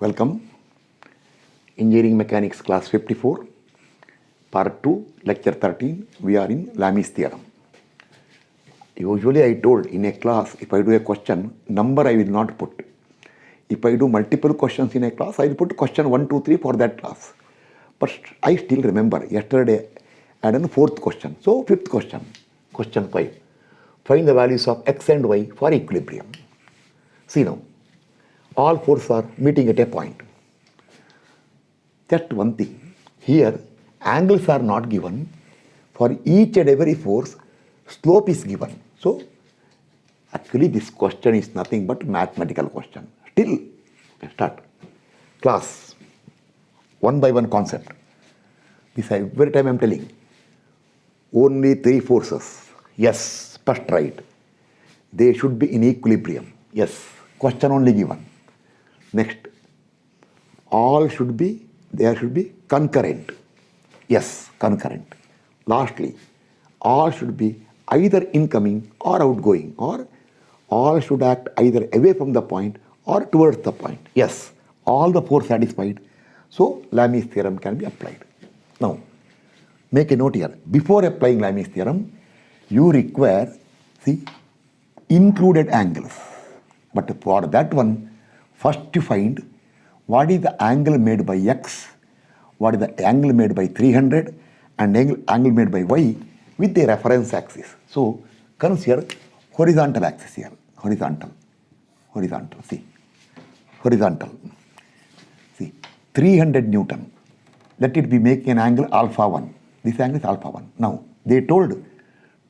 Welcome. Engineering Mechanics class 54, part 2, lecture 13. We are in Lami's theorem. Usually I told in a class, if I do a question, number I will not put. If I do multiple questions in a class, I will put question 1, 2, 3 for that class. But I still remember, yesterday I had a fourth question. So fifth question, question 5. Find the values of x and y for equilibrium. See now, all forces are meeting at a point. Just one thing, here angles are not given. For each and every force, slope is given. So actually this question is nothing but mathematical question. Still, start. Class, one by one concept. This every time I am telling. Only three forces. Yes, first right. They should be in equilibrium. Yes, question only given. Next, all should be, there should be concurrent. Yes, concurrent. Lastly, all should be either incoming or outgoing, or all should act either away from the point or towards the point. Yes, all the four satisfied. So Lami's theorem can be applied. Now, make a note here. Before applying Lami's theorem, you require, see, included angles. But for that one, first you find what is the angle made by x, what is the angle made by 300, and angle made by y with the reference axis. So consider horizontal axis here. Horizontal. See. Horizontal. See. 300 Newton. Let it be making an angle alpha 1. This angle is alpha 1. Now, they told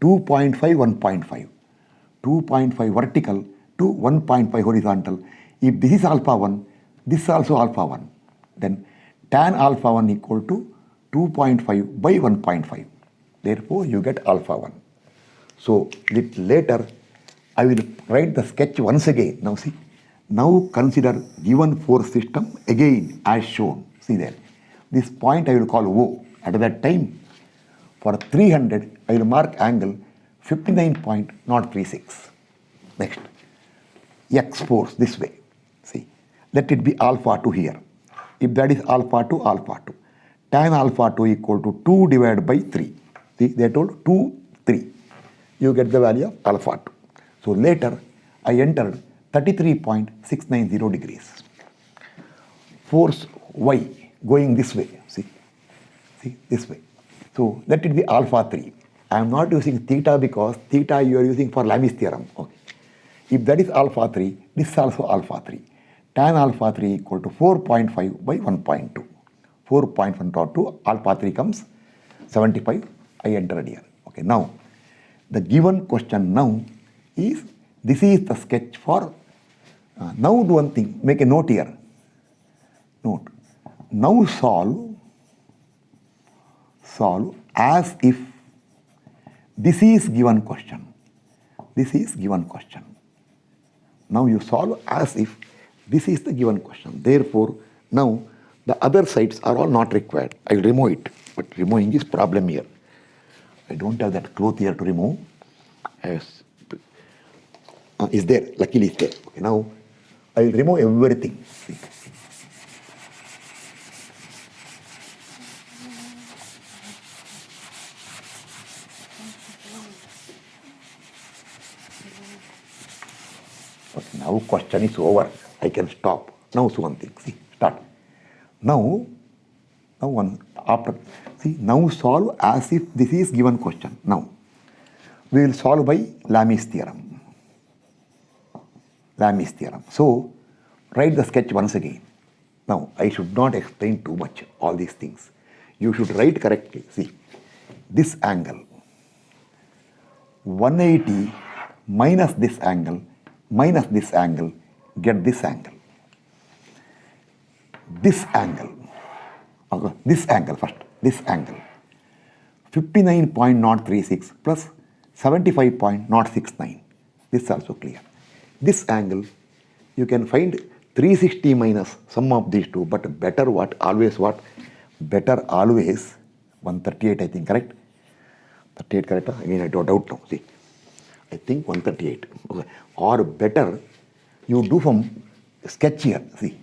2.5, 1.5. 2.5 vertical to 1.5 horizontal. If this is alpha 1, this is also alpha 1. Then tan alpha 1 equal to 2.5 by 1.5. Therefore, you get alpha 1. So, later, I will write the sketch once again. Now see, now consider given force system again as shown. See there. This point I will call O. At that time, for 300, I will mark angle 59.036. Next, x force this way. See, let it be alpha 2 here. If that is alpha 2, alpha 2. Tan alpha 2 equal to 2 divided by 3. See, they told 2, 3. You get the value of alpha 2. So later, I entered 33.690 degrees. Force y going this way. See, this way. So let it be alpha 3. I am not using theta because theta you are using for Lami's theorem. Okay. If that is alpha 3, this is also alpha 3. Tan alpha 3 equal to 4.5 by 1.2. 4.1.2 alpha 3 comes 75. I entered here. Okay. Now, the given question now is, this is the sketch for, now do one thing, make a note here. Note. Now solve as if this is given question. This is given question. Now you solve as if this is the given question. Therefore, now the other sides are all not required. I will remove it. But removing is problem here. I don't have that cloth here to remove. Is there? Luckily it's there. Okay, now I will remove everything. See. Okay, now question is over. I can stop. Now so one thing. See, start. Now solve as if this is given question. Now we will solve by Lami's theorem. Lami's theorem. So write the sketch once again. Now I should not explain too much all these things. You should write correctly. See, this angle 180 minus this angle get this angle. This angle first, this angle 59.036 plus 75.069. This is also clear. This angle, you can find 360 minus sum of these two, but better what? Always what? Better always 138, I think, correct? 38 correct? Again, I don't doubt now. See, I think 138. Okay. Or better, you do from sketch here. See,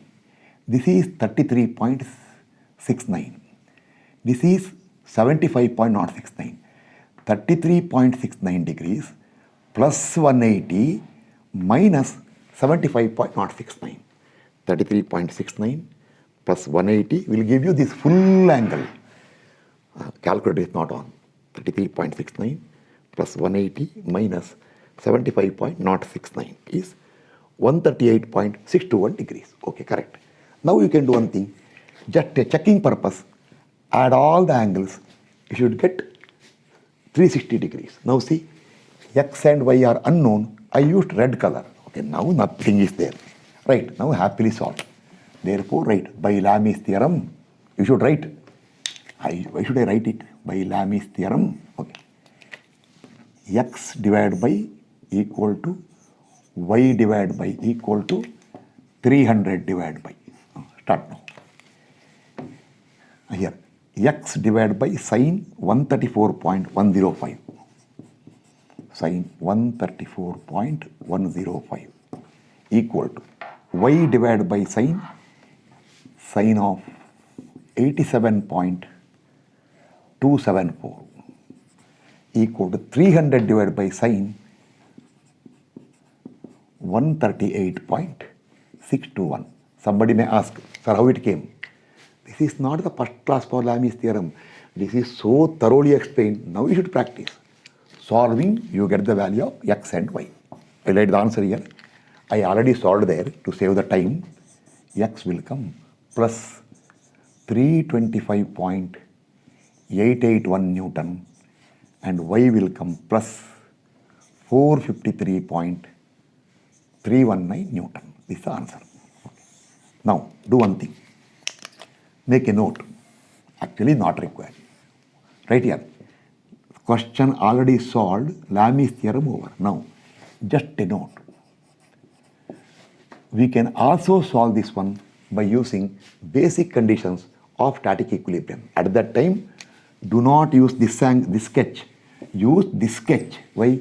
This is 33.69. This is 75.069. 33.69 degrees plus 180 minus 75.069. 33.69 plus 180 will give you this full angle. Calculator is not on. 33.69 plus 180 minus 75.069 is 138.621 degrees. Okay, correct. Now you can do one thing. Just a checking purpose, add all the angles. You should get 360 degrees. Now see, x and y are unknown. I used red color. Okay, now nothing is there. Right, now happily solved. Therefore, write by Lami's theorem. You should write. Why should I write it? By Lami's theorem. Okay. X divided by equal to y divided by equal to 300 divided by. Start now. Here, x divided by sine 134.105. Sine 134.105 equal to y divided by sine of 87.274 equal to 300 divided by sine 138.621. Somebody may ask, sir, how it came? This is not the first class for Lami's theorem. This is so thoroughly explained. Now you should practice. Solving, you get the value of x and y. I write the answer here. I already solved there to save the time. X will come plus 325.881 Newton and y will come plus 453.319 Newton. This is the answer. Now, do one thing. Make a note. Actually, not required. Right here. Question already solved. Lami's theorem over. Now, just a note. We can also solve this one by using basic conditions of static equilibrium. At that time, do not use this sketch. Use this sketch. Why?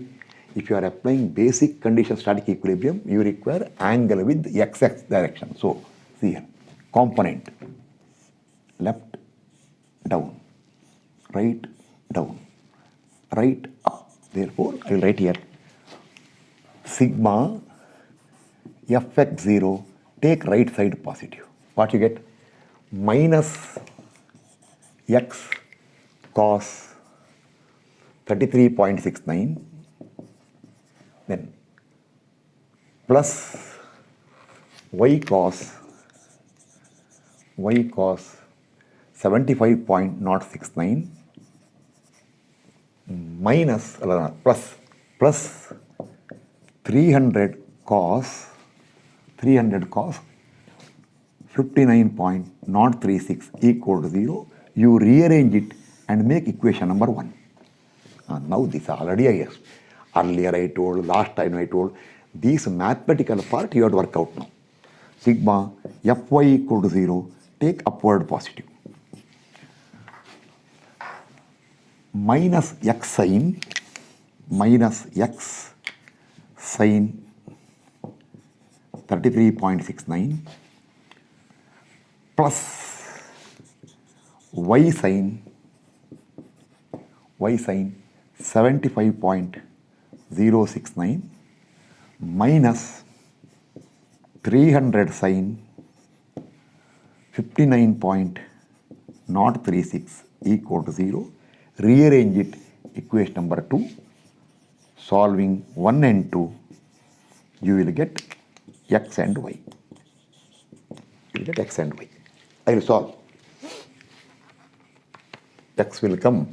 If you are applying basic conditions of static equilibrium, you require angle with x-axis direction. So, see here. Component. Left, down. Right, down. Right, up. Therefore, I will write here. Sigma fx0, take right side positive. What you get? Minus x cos 33.69, then plus y cos 75.069 minus plus 300 cos 59.036 equal to 0. You rearrange it and make equation number 1. Now this already earlier I told, last time I told, this mathematical part you have to work out now. Sigma fy equal to 0, take upward positive. Minus x sine 33.69 plus y sine 75.069 minus 300 sine 59.036 equal to 0. Rearrange it, equation number 2. Solving 1 and 2, you will get x and y. You will get x and y. I will solve. X will come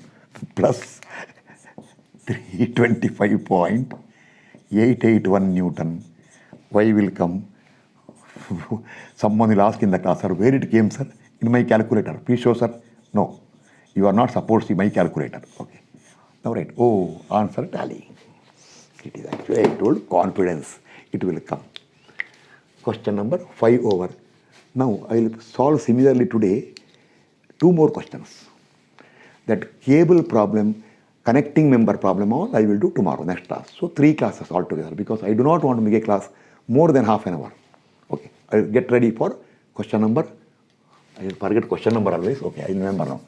plus 325.881 Newton. Y will come. Someone will ask in the class, sir, where it came, sir? In my calculator. Please show, sir. No. You are not supposed to see my calculator. Okay. Now write, oh, answer tally. It is actually, I told, confidence. It will come. Question number 5 over. Now, I will solve similarly today 2 more questions. That cable problem, connecting member problem, all I will do tomorrow, next class. So 3 classes altogether, because I do not want to make a class more than half an hour. Okay. I will get ready for question number I forget question number always. Okay, I remember now.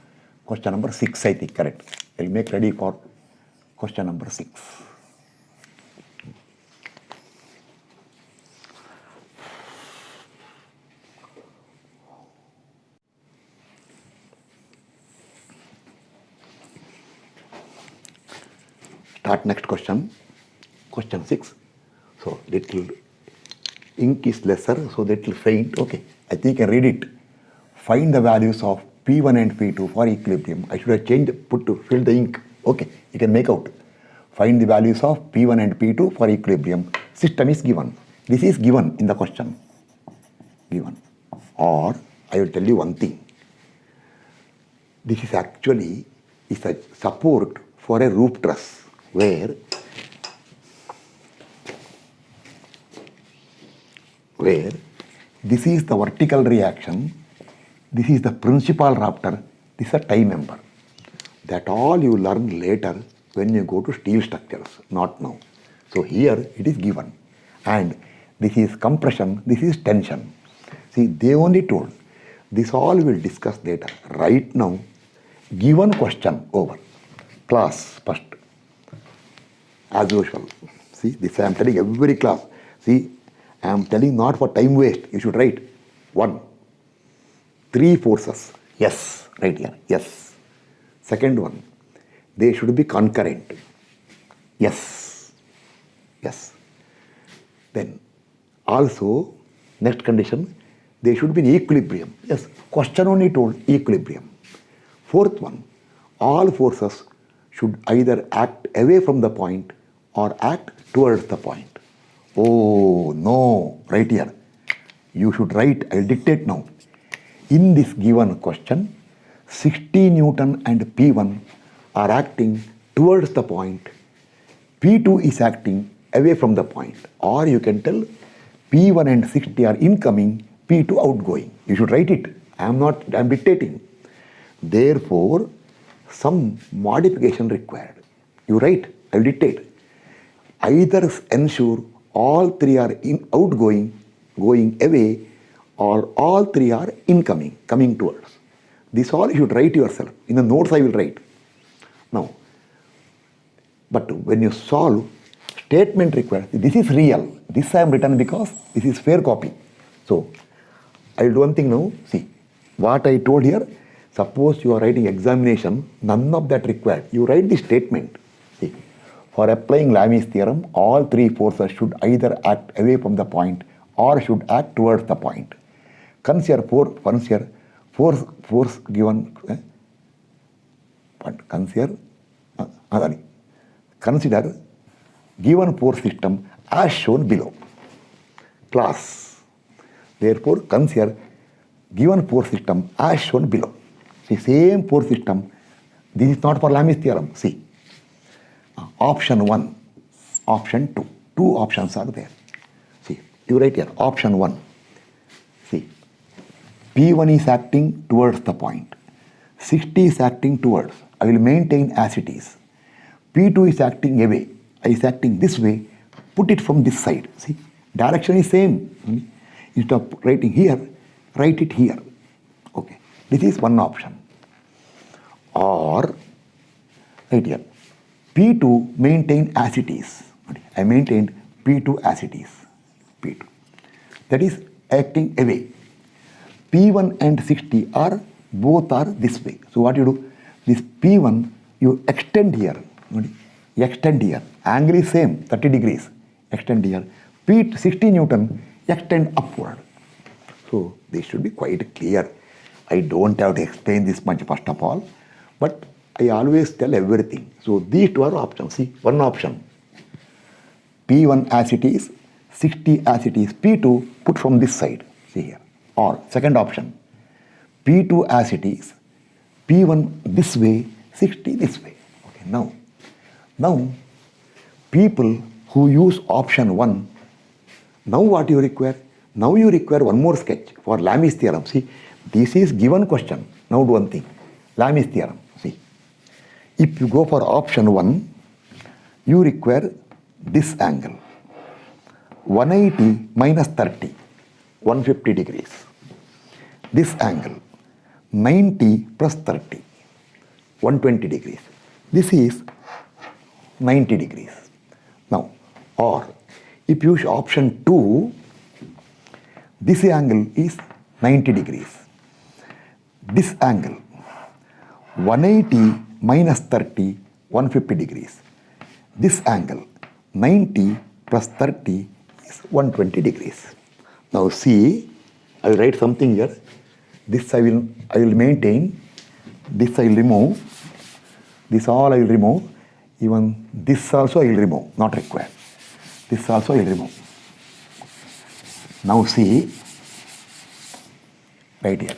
Question number 6, I think, correct. I'll make ready for question number 6. Start next question. Question 6. So little ink is lesser, so little faint. Okay, I think I can read it. Find the values of P1 and P2 for equilibrium. I should have changed, fill the ink. Okay, you can make out. Find the values of P1 and P2 for equilibrium. System is given. This is given in the question. Given. Or I will tell you one thing. This is actually is a support for a roof truss where this is the vertical reaction, this is the principal rafter, this is a tie member. That all you learn later when you go to steel structures, not now. So here it is given. And this is compression, this is tension. See, they only told. This all we'll discuss later. Right now, given question over. Class first. As usual. See, this I am telling every class. See, I am telling not for time waste. You should write 1. 3 forces. Yes, right here. Yes. Second one, they should be concurrent. Yes. Yes. Then also, next condition, they should be in equilibrium. Yes, question only told equilibrium. Fourth one, all forces should either act away from the point or act towards the point. Oh, no, right here. You should write, I'll dictate now. In this given question, 60 Newton and P1 are acting towards the point. P2 is acting away from the point. Or you can tell P1 and 60 are incoming, P2 outgoing. You should write it. I'm dictating. Therefore, some modification required. You write, I'll dictate. Either ensure all 3 are outgoing, going away, or all 3 are incoming, coming towards. This all you should write yourself. In the notes I will write. Now, but when you solve, statement required, this is real. This I am written because this is fair copy. So, I will do one thing now. See, what I told here, suppose you are writing examination, none of that required. You write the statement. See, for applying Lami's theorem, all 3 forces should either act away from the point or should act towards the point. Consider force given. Consider given force system as shown below. Class. Therefore, consider given force system as shown below. See, same force system. This is not for Lami's theorem. See, option 1, option 2. 2 options are there. See, you write here, option 1. See, P1 is acting towards the point. 60 is acting towards. I will maintain as it is. P2 is acting away. I is acting this way. Put it from this side. See, direction is same. Instead of writing here, write it here. Okay. This is one option. Or, right here, P2 maintain as it is. I maintained P2 as it is. P2. That is acting away. P1 and 60 are both are this way. So what you do? This P1 you extend here. Extend here. Angle is same, 30 degrees. Extend here. P 60 Newton extend upward. So this should be quite clear. I don't have to explain this much first of all, but I always tell everything. So these 2 are options. See, one option. P1 as it is, 60 as it is. P2 put from this side. See here. Or second option. P2 as it is. P1 this way, 60 this way. Okay, now people who use option 1, now what you require? Now you require one more sketch for Lami's theorem. See, this is given question. Now do one thing. Lami's theorem. See, if you go for option 1, you require this angle. 180 minus 30, 150 degrees. This angle. 90 plus 30, 120 degrees. This is 90 degrees. Now, or if you use option 2, this angle is 90 degrees. This angle, 180 minus 30, 150 degrees. This angle, 90 plus 30 is 120 degrees. Now see, I will write something here. This I will maintain. This I will remove. This all I will remove. Even this also I will remove, not required. This also I will remove. Now see, right here.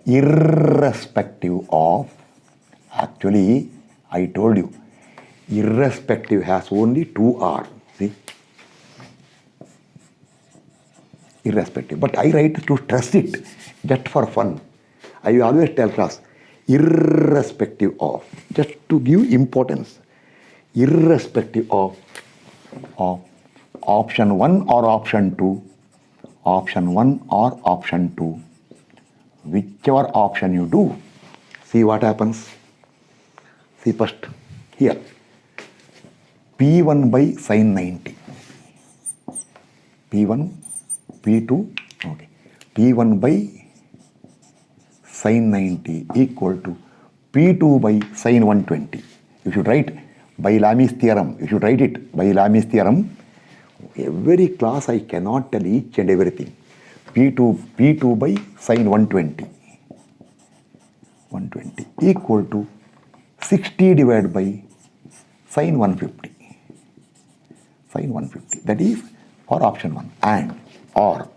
Irrespective of, actually I told you, irrespective has only 2 R. See? Irrespective. But I write to stress it, just for fun. I always tell class, irrespective of, just to give importance, irrespective of option 1 or option 2, option 1 or option 2, whichever option you do, see what happens. See first, here, P1 by sin 90, P1, P2, okay, P1 by sin 90 equal to P2 by sin 120. You should write by Lami's theorem. You should write it by Lami's theorem. Every class I cannot tell each and everything. P2 by sin 120 equal to 60 divided by sin 150. Sin 150. That is for option 1. And or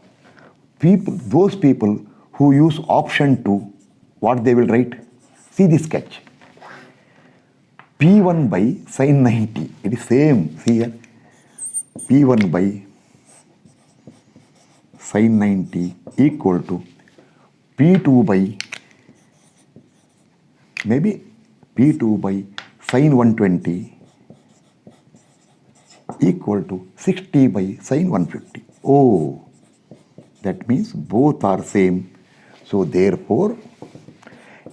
those people who use option 2, what they will write? See this sketch. P1 by sin 90. It is same. See here. P1 by sin 90 equal to P2 by, maybe P2 by sin 120 equal to 60 by sin 150. Oh, that means both are same. So therefore,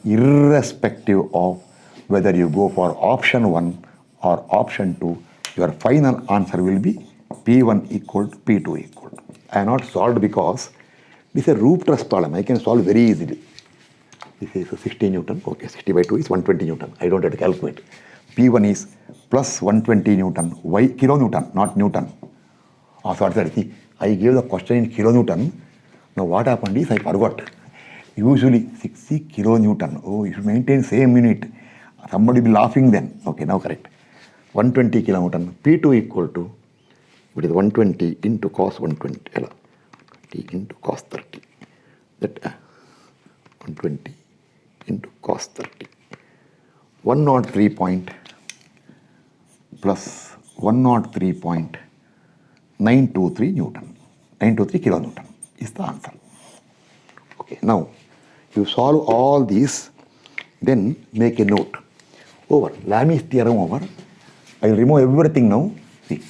irrespective of whether you go for option 1 or option 2, your final answer will be P1 equal to P2 equal to. I have not solved because this is a root truss problem. I can solve very easily. This is 60 Newton. Okay, 60 by 2 is 120 Newton. I don't have to calculate. P1 is plus 120 Newton. Why kilonewton, not Newton? Oh, sorry. See, I gave the question in kilonewton. Now what happened is I forgot. Usually 60 kilonewton. Oh, you should maintain same unit. Somebody will be laughing then. Okay, now correct. 120 kilonewton. P2 equal to, what is 120 into cos 120, into cos 30. That 120 into cos 30. 103 point plus 103.923 Newton. 923 kilonewton is the answer. Okay, now you solve all these, then make a note. Over. Lami's theorem over. I will remove everything now. See.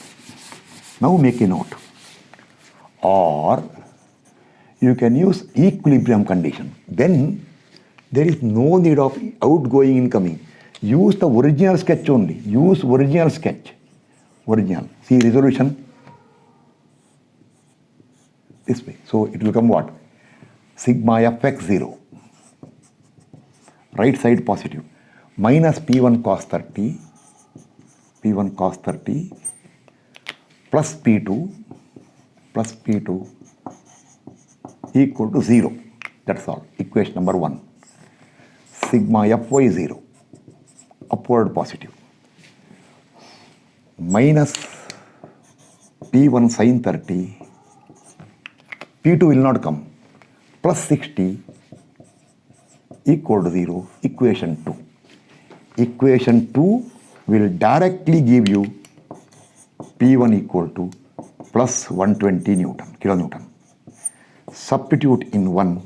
Now make a note. Or you can use equilibrium condition. Then there is no need of outgoing incoming. Use the original sketch only. Use original sketch. Original. See resolution. This way. So it will come what? Sigma fx 0. Right side positive. Minus P1 cos 30. P1 cos 30 plus P2 equal to 0. That's all. Equation number 1. Sigma fy 0. Upward positive. Minus P1 sin 30. P2 will not come. Plus 60 equal to 0. Equation 2. Equation 2 will directly give you P1 equal to plus 120 kilonewton. Substitute in 1.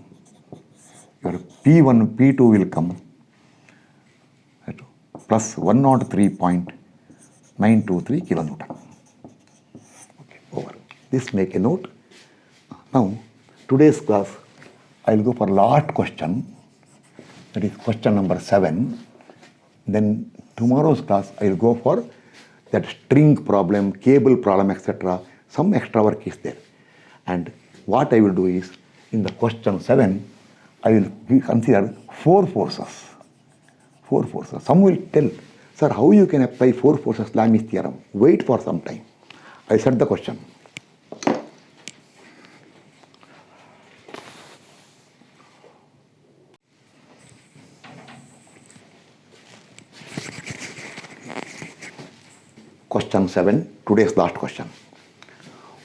Your P1, P2 will come plus 103.923 kilonewton. Okay, over. This make a note. Now, today's class, I'll go for last question, that is question number 7. Then tomorrow's class, I'll go for that string problem, cable problem, etc. Some extra work is there. And what I will do is, in the question 7, I will consider 4 forces. 4 forces. Some will tell, sir, how you can apply 4 forces Lami's theorem? Wait for some time. I set the question. Question 7, today's last question.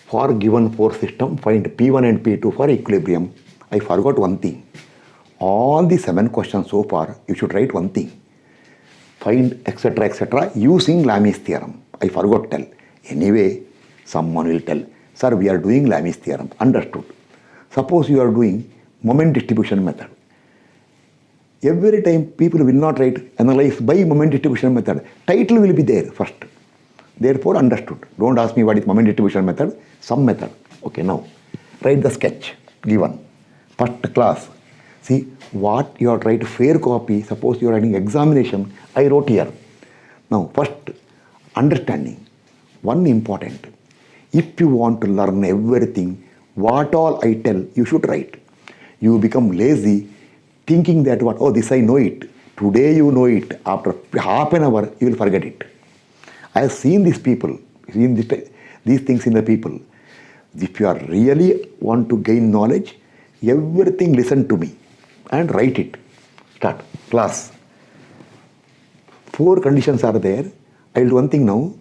For given force system, find P1 and P2 for equilibrium. I forgot one thing. All the 7 questions so far, you should write one thing. Find etc. using Lami's theorem. I forgot to tell. Anyway, someone will tell, sir, we are doing Lami's theorem. Understood. Suppose you are doing moment distribution method. Every time people will not write analyze by moment distribution method. Title will be there first. Therefore, understood. Don't ask me what is moment distribution method. Some method. Okay, now write the sketch given. First class. See what you are trying to fair copy. Suppose you are writing examination. I wrote here. Now, first understanding. One important. If you want to learn everything, what all I tell, you should write. You become lazy thinking that what, oh, this I know it. Today you know it. After half an hour, you will forget it. I have seen these people, seen these things in the people. If you are really want to gain knowledge, everything listen to me and write it. Start. Class. 4 conditions are there. I will do one thing now.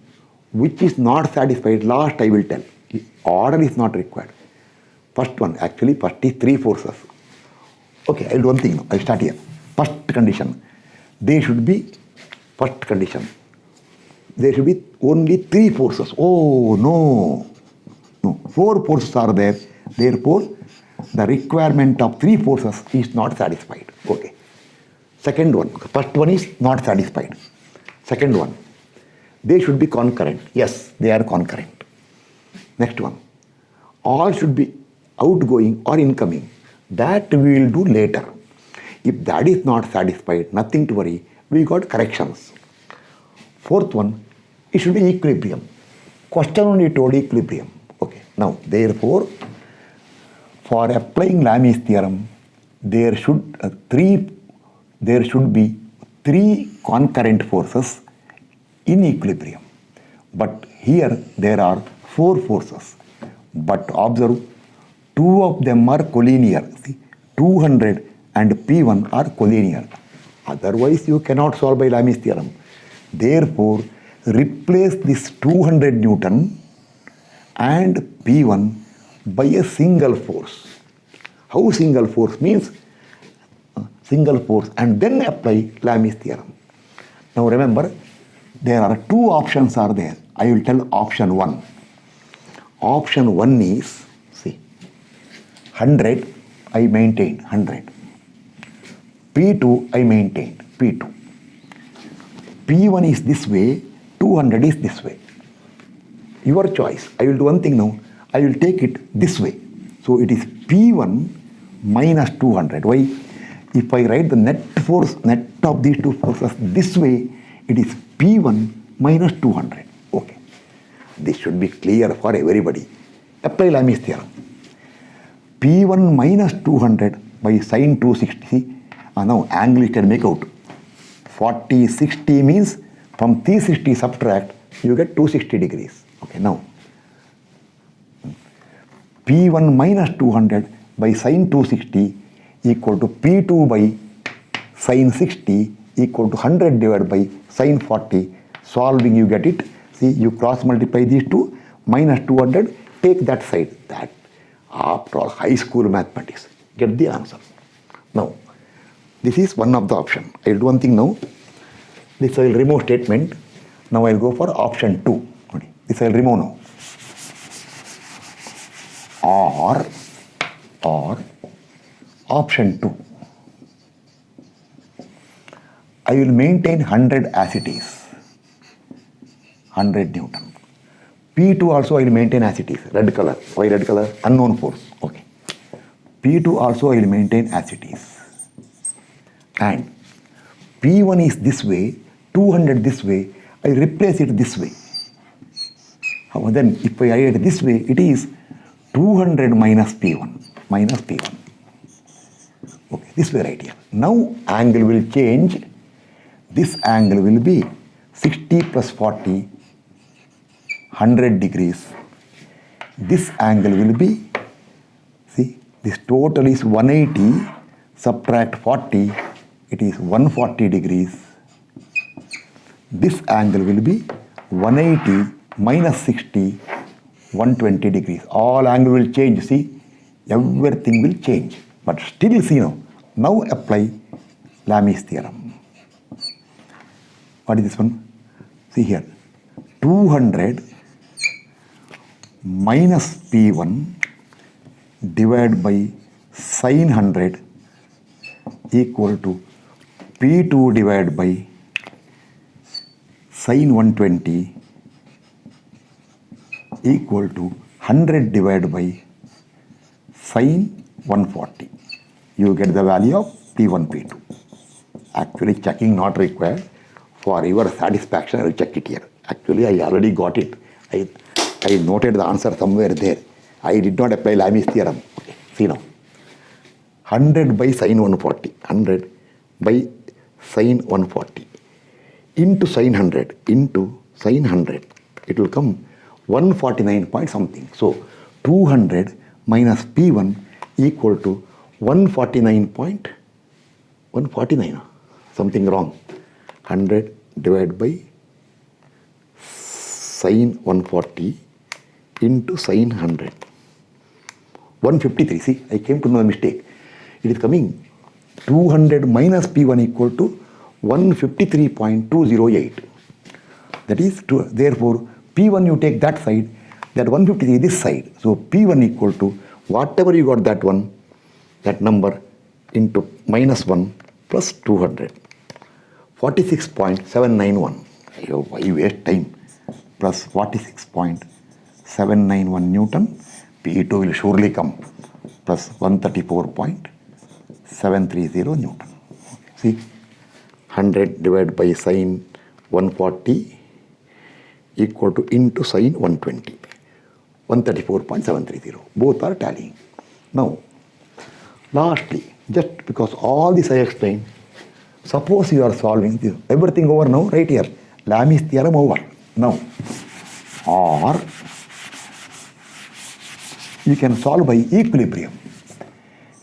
Which is not satisfied, last I will tell. Order is not required. First one, actually, first is 3 forces. Okay, I will do one thing now. I will start here. First condition. They should be, first condition. There should be only 3 forces. Oh, no. No, 4 forces are there. Therefore, the requirement of 3 forces is not satisfied. Okay. Second one. First one is not satisfied. Second one. They should be concurrent. Yes, they are concurrent. Next one. All should be outgoing or incoming. That we will do later. If that is not satisfied, nothing to worry. We got corrections. Fourth one, it should be equilibrium. Question only told equilibrium. Okay. Now, therefore, for applying Lami's theorem, there should be 3 concurrent forces in equilibrium. But here there are 4 forces. But observe, 2 of them are collinear. See, 200 and P1 are collinear. Otherwise, you cannot solve by Lami's theorem. Therefore, replace this 200 Newton and P1 by a single force. How single force means? Single force, and then apply Lami's theorem. Now remember, there are 2 options are there. I will tell option 1. Option 1 is, see, 100, I maintained 100. P2, I maintained P2. P1 is this way, 200 is this way. Your choice. I will do one thing now. I will take it this way. So it is P1 minus 200. Why? If I write the net force, net of these 2 forces this way, it is P1 minus 200. Okay. This should be clear for everybody. Apply Lami's theorem. P1 minus 200 by sine 260. Now angle you can make out. 40, 60 means from 360 subtract, you get 260 degrees. Okay, now P1 minus 200 by sine 260 equal to P2 by sine 60 equal to 100 divided by sine 40. Solving, you get it. See, you cross multiply these two, minus 200, take that side. That, after all, high school mathematics. Get the answer. Now, this is one of the option. I will do one thing now. This I will remove statement. Now I will go for option 2. This I will remove now. Or option 2. I will maintain 100 as it is. 100 Newton. P2 also I will maintain as it is. Red color. Why red color? Unknown force. Okay. P2 also I will maintain as it is. And P1 is this way, 200 this way, I replace it this way. Then if I write it this way, it is 200 minus P1, minus P1. Okay, this way right here. Now angle will change. This angle will be 60 plus 40, 100 degrees. This angle will be, see, this total is 180, subtract 40, it is 140 degrees. This angle will be 180 minus 60, 120 degrees. All angle will change, see, everything will change. But still, see now apply Lami's theorem. What is this one? See here, 200 minus P1 divided by sin 100 equal to P2 divided by sin 120 equal to 100 divided by sin 140. You get the value of P1, P2. Actually, checking not required. For your satisfaction, I will check it here. Actually, I already got it. I noted the answer somewhere there. I did not apply Lami's theorem. Okay, see now. 100 by sin 140. 100 by sin 140 into sin 100 into sin 100. It will come 149 point something. So 200 minus P1 equal to 149. Something wrong. 100 divided by sin 140 into sin 100. 153. See, I came to know a mistake. It is coming 200 minus P1 equal to 153.208. That is, therefore, P1 you take that side, that 153 this side. So P1 equal to whatever you got that one, that number into minus 1 plus 200. 46.791. Why waste time? Plus 46.791 Newton. P2 will surely come. Plus 134.730 Newton. See, 100 divided by sin 140 equal to into sin 120. 134.730. Both are tallying. Now, lastly, just because all this I explained, suppose you are solving this, everything over now, right here. Lami's theorem over. Now, or you can solve by equilibrium.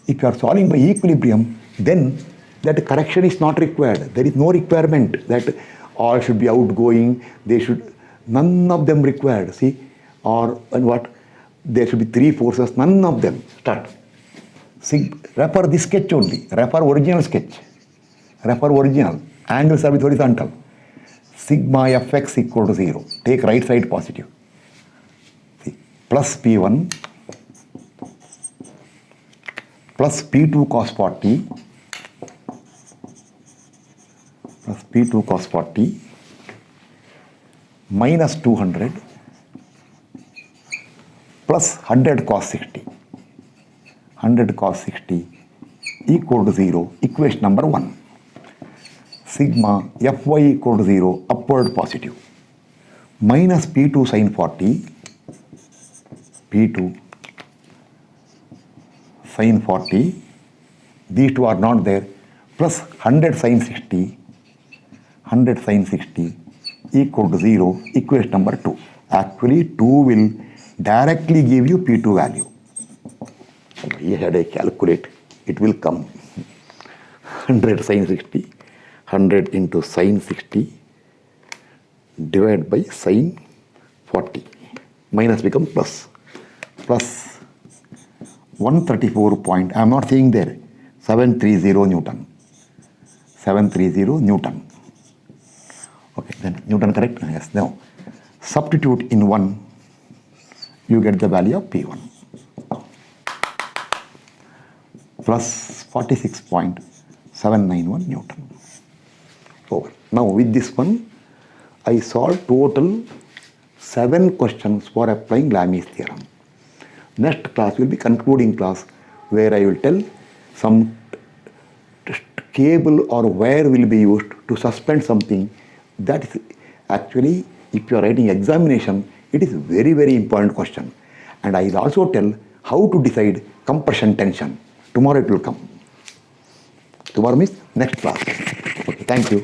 If you are solving by equilibrium, then that correction is not required. There is no requirement that all should be outgoing. They should, none of them required. See, or and what? There should be three forces. None of them. Start. Refer this sketch only. Refer original sketch. Refer original. Angles are with horizontal. Sigma fx equal to 0. Take right side positive. See, plus P1 plus P2 cos 40 plus P2 cos 40 minus 200 plus 100 cos 60. 100 cos 60 equal to 0. Equation number 1. Sigma Fy equal to 0, upward positive. Minus P2 sin 40, P2 sin 40, these two are not there, plus 100 sin 60, 100 sin 60 equal to 0, equation number 2. Actually, 2 will directly give you P2 value. Here had I calculate, it will come 100 sin 60, 100 into sin 60 divided by sin 40. Minus become plus. Plus 134 point, I am not saying there, 730 Newton. 730 Newton. Okay, then Newton correct? Yes, now substitute in 1, you get the value of P1. Plus 46.791 Newton. Over. Now with this one, I solved total 7 questions for applying Lami's theorem. Next class will be concluding class where I will tell some cable or wire will be used to suspend something. That is actually, if you are writing examination, it is very, very important question. And I will also tell how to decide compression tension. Tomorrow it will come. Tomorrow means next class. Okay, thank you.